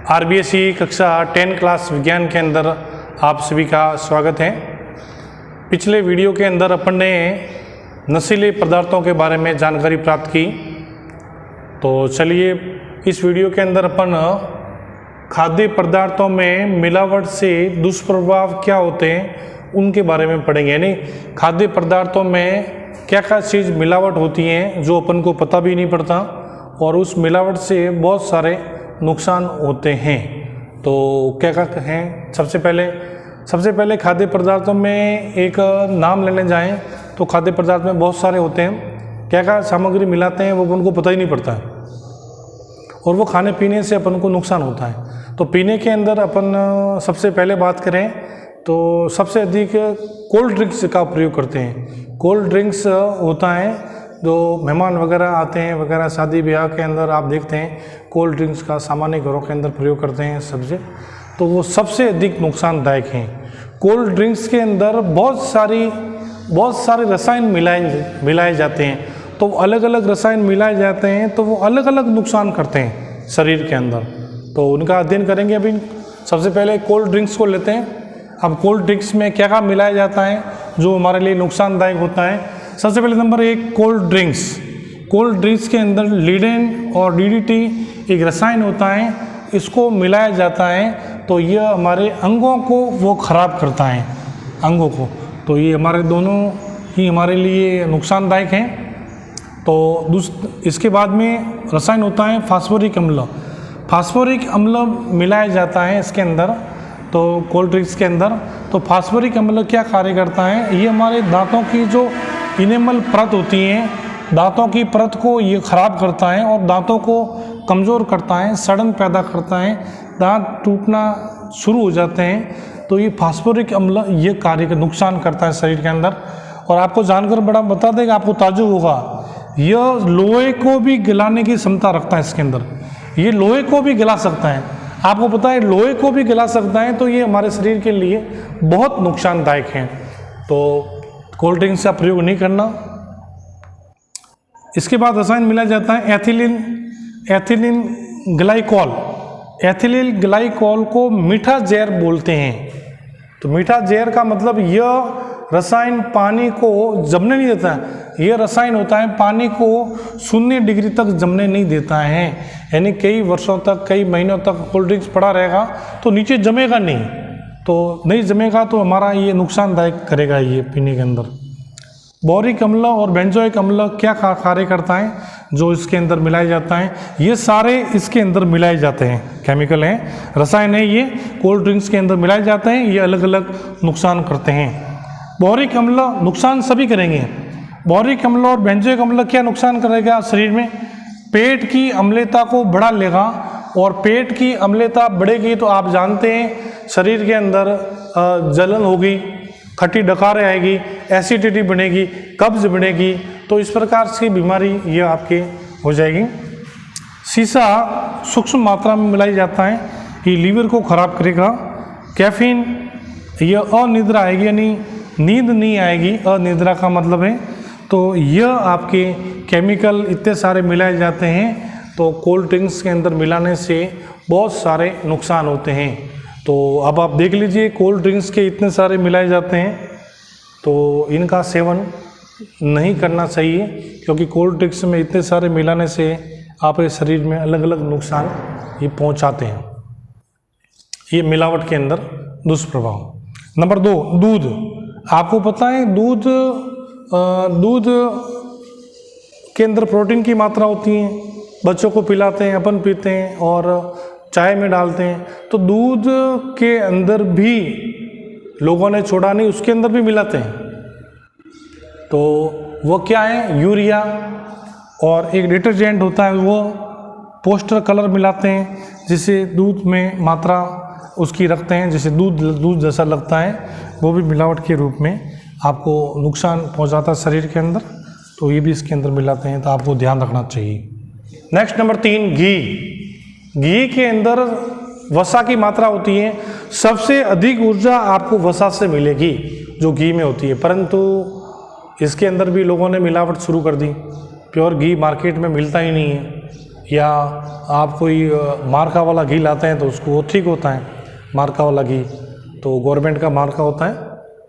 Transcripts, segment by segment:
RBSE कक्षा 10 class विज्ञान के अंदर आप सभी का स्वागत है। पिछले वीडियो के अंदर अपन ने नशीले पदार्थों के बारे में जानकारी प्राप्त की। तो चलिए इस वीडियो के अंदर अपन खाद्य पदार्थों में मिलावट से दुष्प्रभाव क्या होते हैं उनके बारे में पढ़ेंगे। यानी खाद्य पदार्थों में क्या क्या चीज़ मिलावट होती हैं जो अपन को पता भी नहीं पड़ता और उस मिलावट से बहुत सारे नुकसान होते हैं। तो क्या क्या हैं? सबसे पहले खाद्य पदार्थों में एक नाम लेने जाएं तो खाद्य पदार्थ में बहुत सारे होते हैं। क्या क्या सामग्री मिलाते हैं वो अपन को पता ही नहीं पड़ता है और वो खाने पीने से अपन को नुकसान होता है। तो पीने के अंदर अपन सबसे पहले बात करें तो सबसे अधिक कोल्ड ड्रिंक्स का प्रयोग करते हैं। कोल्ड ड्रिंक्स होता है जो मेहमान वगैरह आते हैं वगैरह शादी ब्याह के अंदर आप देखते हैं कोल्ड ड्रिंक्स का सामान्य घरों के अंदर प्रयोग करते हैं सबसे, तो वो सबसे अधिक नुकसानदायक हैं। कोल्ड ड्रिंक्स के अंदर बहुत सारे रसायन मिलाए जाते हैं। तो अलग अलग रसायन मिलाए जाते हैं तो वो अलग अलग नुकसान करते हैं शरीर के अंदर। तो उनका अध्ययन करेंगे। अभी सबसे पहले कोल्ड ड्रिंक्स को लेते हैं। अब कोल्ड ड्रिंक्स में क्या क्या मिलाया जाता है जो हमारे लिए नुकसानदायक होता है। सबसे पहले नंबर 1 कोल्ड ड्रिंक्स के अंदर लीडेन और डीडीटी एक रसायन होता है, इसको मिलाया जाता है तो यह हमारे अंगों को वो खराब करता है, अंगों को। तो ये हमारे दोनों ही हमारे लिए नुकसानदायक हैं। तो इसके बाद में रसायन होता है फास्फोरिक अम्ल मिलाया जाता है इसके अंदर। तो कोल्ड ड्रिंक्स के अंदर तो फास्फोरिक अम्ल क्या कार्य करता है, ये हमारे दांतों की जो इनेमल परत होती हैं, दांतों की परत को ये खराब करता है और दांतों को कमज़ोर करता है, सड़न पैदा करता है, दांत टूटना शुरू हो जाते हैं। तो ये फास्फोरिक अम्ल ये कार्य का नुकसान करता है शरीर के अंदर। और आपको जानकर बड़ा बता देगा, आपको ताज्जुब होगा, यह लोहे को भी गलाने की क्षमता रखता है इसके अंदर। ये लोहे को भी गला सकता है, आपको पता है लोहे को भी गला सकता है। तो ये हमारे शरीर के लिए बहुत नुकसानदायक है। तो कोल्ड ड्रिंक्स का प्रयोग नहीं करना। इसके बाद रसायन मिलाया जाता है एथिलीन ग्लाइकॉल को मीठा जहर बोलते हैं। तो मीठा जहर का मतलब यह रसायन पानी को जमने नहीं देता है। यह रसायन होता है पानी को 0 डिग्री तक जमने नहीं देता है। यानी कई वर्षों तक कई महीनों तक कोल्ड ड्रिंक्स पड़ा रहेगा तो नीचे जमेगा नहीं, तो नहीं जमेगा तो हमारा ये नुकसानदायक करेगा ये पीने के अंदर। बोरिक अम्ल और बेंजोइक अम्ल क्या कार्य करता है जो इसके अंदर मिलाया जाता है, ये सारे इसके अंदर मिलाए जाते हैं, केमिकल हैं, रसायन है, ये कोल्ड ड्रिंक्स के अंदर मिलाए जाते हैं। ये अलग अलग नुकसान करते हैं। बोरिक अम्ल नुकसान सभी करेंगे। बोरिक अम्ल और बेंजोइक अम्ल क्या नुकसान करेगा शरीर में, पेट की अम्लता को बढ़ा लेगा और पेट की अम्लता बढ़ेगी तो आप जानते हैं शरीर के अंदर जलन होगी, खट्टी डकारें आएगी, एसिडिटी बनेगी, कब्ज बनेगी। तो इस प्रकार की बीमारी ये आपके हो जाएगी। शीशा सूक्ष्म मात्रा में मिलाई जाता है, ये लीवर को खराब करेगा। कैफीन, ये अनिद्रा आएगी, यानी नींद नहीं आएगी, अनिद्रा का मतलब है। तो यह आपके केमिकल इतने सारे मिलाए जाते हैं। तो कोल्ड ड्रिंक्स के अंदर मिलाने से बहुत सारे नुकसान होते हैं। तो अब आप देख लीजिए कोल्ड ड्रिंक्स के इतने सारे मिलाए जाते हैं तो इनका सेवन नहीं करना चाहिए, क्योंकि कोल्ड ड्रिंक्स में इतने सारे मिलाने से आपके शरीर में अलग अलग नुकसान ये पहुंचाते हैं। ये मिलावट के अंदर दुष्प्रभाव। नंबर 2 दूध। आपको पता है दूध के अंदर प्रोटीन की मात्रा होती है, बच्चों को पिलाते हैं, अपन पीते हैं और चाय में डालते हैं। तो दूध के अंदर भी लोगों ने छोड़ा नहीं, उसके अंदर भी मिलाते हैं। तो वो क्या है, यूरिया और एक डिटर्जेंट होता है वो पोस्टर कलर मिलाते हैं, जिससे दूध में मात्रा उसकी रखते हैं, जैसे दूध जैसा लगता है, वो भी मिलावट के रूप में आपको नुकसान पहुंचाता है शरीर के अंदर। तो ये भी इसके अंदर मिलाते हैं, तो आपको ध्यान रखना चाहिए। नेक्स्ट नंबर 3 घी के अंदर वसा की मात्रा होती है। सबसे अधिक ऊर्जा आपको वसा से मिलेगी जो घी में होती है, परंतु इसके अंदर भी लोगों ने मिलावट शुरू कर दी। प्योर घी मार्केट में मिलता ही नहीं है, या आप कोई मार्का वाला घी लाते हैं तो उसको वो ठीक होता है, मार्का वाला घी तो गवर्नमेंट का मार्का होता है,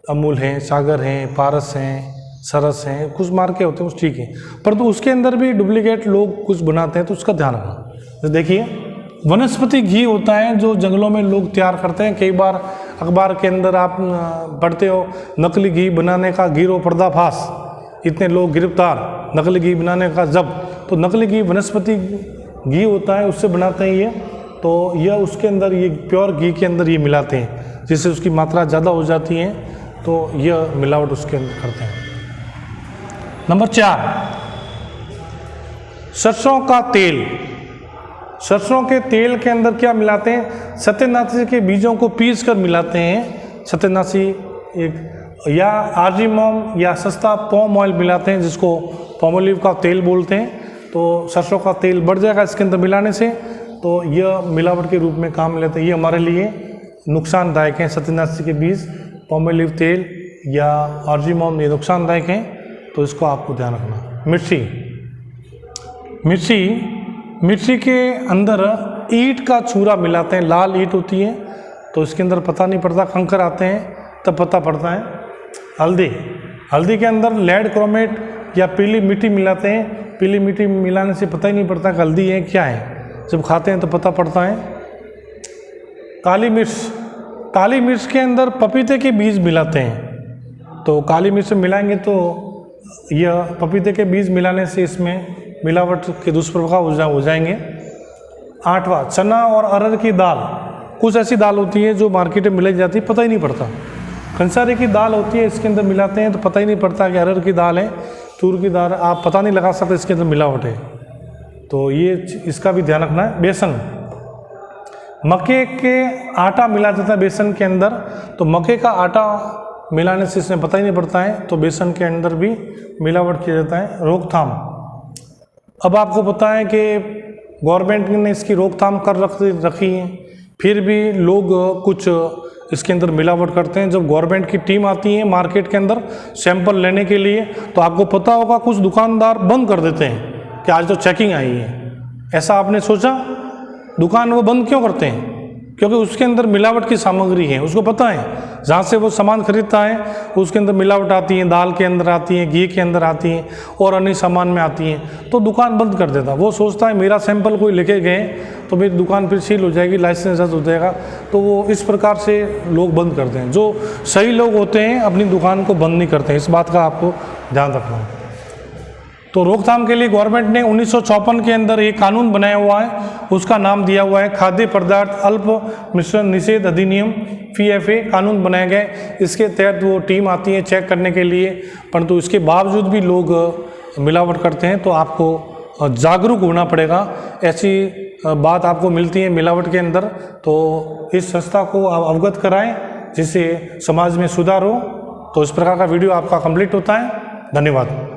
अमूल है, सागर हैं, पारस हैं, सरस हैं, कुछ मार्के होते हैं उस ठीक है, परंतु उसके अंदर भी डुप्लीकेट लोग कुछ बनाते हैं तो उसका ध्यान रखना। तो देखिए वनस्पति घी होता है जो जंगलों में लोग तैयार करते हैं। कई बार अखबार के अंदर आप पढ़ते हो नकली घी बनाने का गिरोह पर्दाफाश, इतने लोग गिरफ्तार, नकली घी बनाने का जब्त। तो नकली घी वनस्पति घी होता है, उससे बनाते हैं ये, तो यह उसके अंदर ये प्योर घी के अंदर ये मिलाते हैं जिससे उसकी मात्रा ज़्यादा हो जाती है, तो यह मिलावट उसके अंदर करते हैं। नंबर 4, सरसों का तेल। सरसों के तेल के अंदर क्या मिलाते हैं? सत्यनाशी के बीजों को पीस कर मिलाते हैं, सत्यनाशी एक, या आर्जिमोम या सस्ता पॉम ऑयल मिलाते हैं जिसको पॉमोलिव का तेल बोलते हैं। तो सरसों का तेल बढ़ जाएगा इसके अंदर मिलाने से, तो यह मिलावट के रूप में काम लेते हैं। ये हमारे लिए नुकसानदायक हैं। सत्यनाशी के बीज, पॉमोलिव तेल या आर्जिमोम ये नुकसानदायक हैं, तो इसको आपको ध्यान रखना। मिर्ची के अंदर ईंट का चूरा मिलाते हैं, लाल ईंट होती है तो इसके अंदर पता नहीं पड़ता, कंकर आते हैं तब पता पड़ता है। हल्दी के अंदर लेड क्रोमेट या पीली मिट्टी मिलाते हैं, पीली मिट्टी मिलाने से पता ही नहीं पड़ता कि हल्दी है क्या है, जब खाते हैं तो पता पड़ता है। काली मिर्च के अंदर पपीते के बीज मिलाते हैं, तो काली मिर्च मिलाएंगे तो यह पपीते के बीज मिलाने से इसमें मिलावट के दुष्प्रभाव हो जाएंगे। 8वां, चना और अरहर की दाल। कुछ ऐसी दाल होती है जो मार्केट में मिलाई जाती है, पता ही नहीं पड़ता। कंसारी की दाल होती है, इसके अंदर मिलाते हैं तो पता ही नहीं पड़ता कि अरहर की दाल है, तूर की दाल, आप पता नहीं लगा सकते इसके अंदर मिलावट है, तो ये इसका भी ध्यान रखना है। बेसन, मक्के के आटा मिला जाता है बेसन के अंदर, तो मक्के का आटा मिलाने से इसमें पता ही नहीं पड़ता है, तो बेसन के अंदर भी मिलावट किया जाता है। रोकथाम, अब आपको पता है कि गवर्नमेंट ने इसकी रोकथाम कर रखी है, फिर भी लोग कुछ इसके अंदर मिलावट करते हैं। जब गवर्नमेंट की टीम आती है मार्केट के अंदर सैंपल लेने के लिए, तो आपको पता होगा कुछ दुकानदार बंद कर देते हैं कि आज तो चेकिंग आई है। ऐसा आपने सोचा? दुकान वो बंद क्यों करते हैं? क्योंकि उसके अंदर मिलावट की सामग्री है, उसको पता है जहाँ से वो सामान खरीदता है उसके अंदर मिलावट आती है, दाल के अंदर आती है, घी के अंदर आती है और अन्य सामान में आती हैं, तो दुकान बंद कर देता। वो सोचता है मेरा सैंपल कोई लेके गए तो मेरी दुकान फिर सील हो जाएगी, लाइसेंस रद्द हो जाएगा, तो वो इस प्रकार से लोग बंद करते हैं। जो सही लोग होते हैं अपनी दुकान को बंद नहीं करते हैं, इस बात का आपको ध्यान रखना है। तो रोकथाम के लिए गवर्नमेंट ने 1954 के अंदर एक कानून बनाया हुआ है, उसका नाम दिया हुआ है खाद्य पदार्थ अल्प मिश्रण निषेध अधिनियम, PFA कानून बनाया गया है। इसके तहत वो टीम आती है चेक करने के लिए, परंतु इसके बावजूद भी लोग मिलावट करते हैं, तो आपको जागरूक होना पड़ेगा। ऐसी बात आपको मिलती है मिलावट के अंदर, तो इस संस्था को आप अवगत कराएं जिससे समाज में सुधार हो। तो इस प्रकार का वीडियो आपका कंप्लीट होता है। धन्यवाद।